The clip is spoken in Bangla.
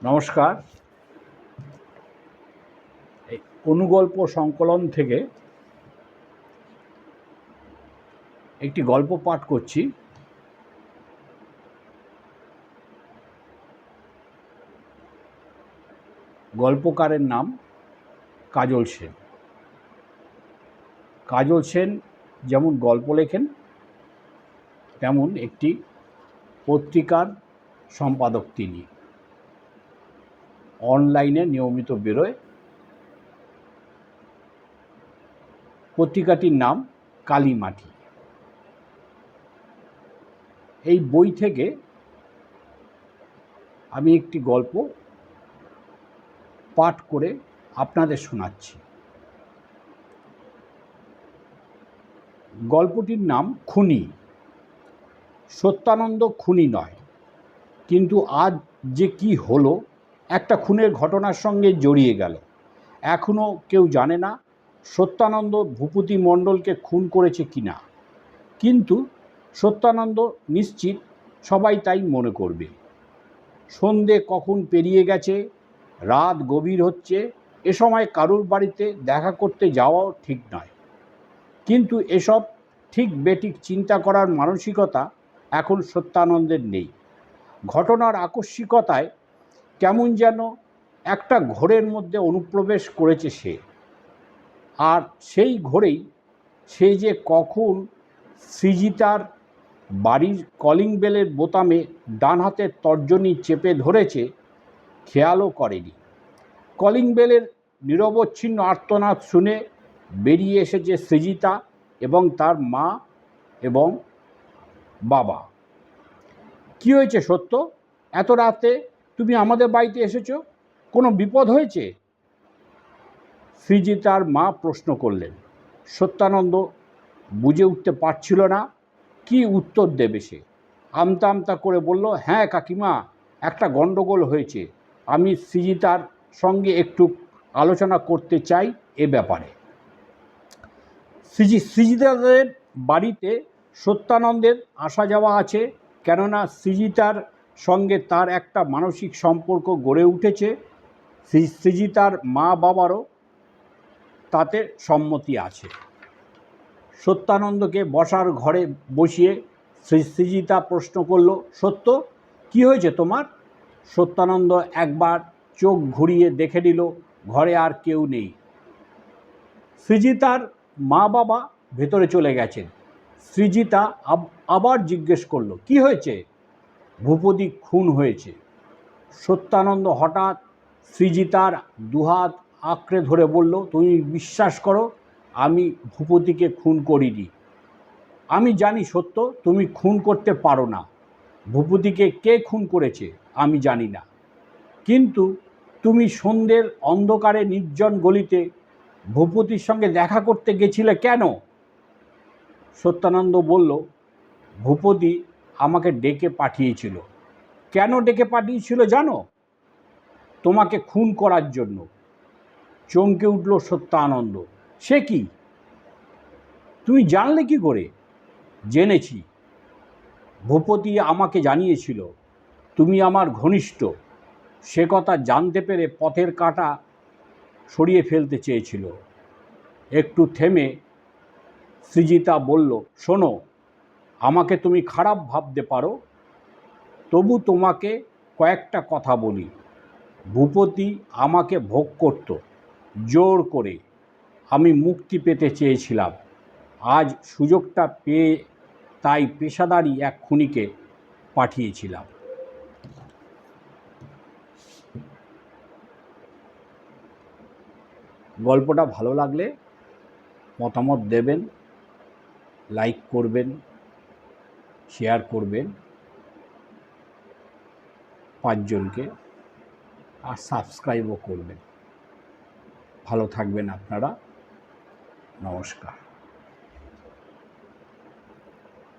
নমস্কার। এই অনুগল্প সংকলন থেকে একটি গল্প পাঠ করছি। গল্পকারের নাম কাজল সেন। কাজল সেন যেমন গল্প লেখেন, তেমন একটি পত্রিকার সম্পাদক তিনি। অনলাইনে নিয়মিত বেরোয়। পত্রিকাটির নাম কালীমাটি। এই বই থেকে আমি একটি গল্প পাঠ করে আপনাদের শোনাচ্ছি। গল্পটির নাম খুনি। সত্যানন্দ খুনি নয়, কিন্তু আজ যে কি হলো, একটা খুনের ঘটনার সঙ্গে জড়িয়ে গেল। এখনও কেউ জানে না সত্যানন্দ ভূপতি মণ্ডলকে খুন করেছে কিনা, কিন্তু সত্যানন্দ নিশ্চিত সবাই তাই মনে করবে। সন্ধে কখন পেরিয়ে গেছে, রাত গভীর হচ্ছে, এ সময় কারুর বাড়িতে দেখা করতে যাওয়াও ঠিক নয়। কিন্তু এসব ঠিক বেঠিক চিন্তা করার মানসিকতা এখন সত্যানন্দের নেই। ঘটনার আকস্মিকতায় কেমন যেন একটা ঘোরের মধ্যে অনুপ্রবেশ করেছে সে। আর সেই ঘোরেই সে যে কখন সৃজিতার বাড়ির কলিং বেলের বোতামে ডান হাতের তর্জনী চেপে ধরেছে খেয়ালও করেনি। কলিং বেলের নিরবচ্ছিন্ন আর্তনাদ শুনে বেরিয়ে এসেছে সৃজিতা এবং তার মা এবং বাবা। কি হয়েছে সত্য? এত রাতে তুমি আমাদের বাড়িতে এসেছো, কোনো বিপদ হয়েছে? সৃজিতার মা প্রশ্ন করলেন। সত্যানন্দ বুঝে উঠতে পারছিল না কি উত্তর দেবে সে। আমতা আমতা করে বলল, হ্যাঁ কাকিমা, একটা গণ্ডগোল হয়েছে। আমি সৃজিতার সঙ্গে একটু আলোচনা করতে চাই এ ব্যাপারে। সৃজিতাদের বাড়িতে সত্যানন্দের আসা যাওয়া আছে, কেননা সৃজিতার সঙ্গে তার একটা মানসিক সম্পর্ক গড়ে উঠেছে। সৃজিতার মা বাবারও তাতে সম্মতি আছে। সত্যানন্দকে বসার ঘরে বসিয়ে সৃজিতা প্রশ্ন করল, সত্য, কি হয়েছে তোমার? সত্যানন্দ একবার চোখ ঘুরিয়ে দেখে নিল ঘরে আর কেউ নেই। সৃজিতার মা বাবা ভেতরে চলে গেছেন। সৃজিতা আবার জিজ্ঞেস করল, কি হয়েছে? ভূপতি খুন হয়েছে। সত্যানন্দ হঠাৎ সৃজিতার দুহাত আঁকড়ে ধরে বলল, তুমি বিশ্বাস করো, আমি ভূপতিকে খুন করিনি। আমি জানি সত্য, তুমি খুন করতে পারো না। ভূপতিকে কে খুন করেছে আমি জানি না, কিন্তু তুমি সন্ধ্যের অন্ধকারে নির্জন গলিতে ভূপতির সঙ্গে দেখা করতে গেছিলে কেন? সত্যানন্দ বলল, ভূপতি আমাকে ডেকে পাঠিয়েছিল। কেন ডেকে পাঠিয়েছিল জানো? তোমাকে খুন করার জন্য। চমকে উঠল সত্যানন্দ। সে কি? তুমি জানলে কি করে? জেনেছি, ভূপতি আমাকে জানিয়েছিল তুমি আমার ঘনিষ্ঠ। সে কথা জানতে পেরে পথের কাঁটা সরিয়ে ফেলতে চেয়েছিল। একটু থেমে সৃজিতা বলল, শোনো, আমাকে তুমি খারাপ ভাবতে পারো, তবু তোমাকে কয়েকটা কথা বলি। ভূপতি আমাকে ভোগ করত জোর করে। আমি মুক্তি পেতে চেয়েছিলাম। আজ সুযোগটা পেয়ে তাই পেশাদারি এক খুনিকে পাঠিয়েছিলাম। গল্পটা ভালো লাগলে মতামত দেবেন, লাইক করবেন, শেয়ার করবেন 5 জনকে, আর সাবস্ক্রাইবও করবেন। ভালো থাকবেন আপনারা। নমস্কার।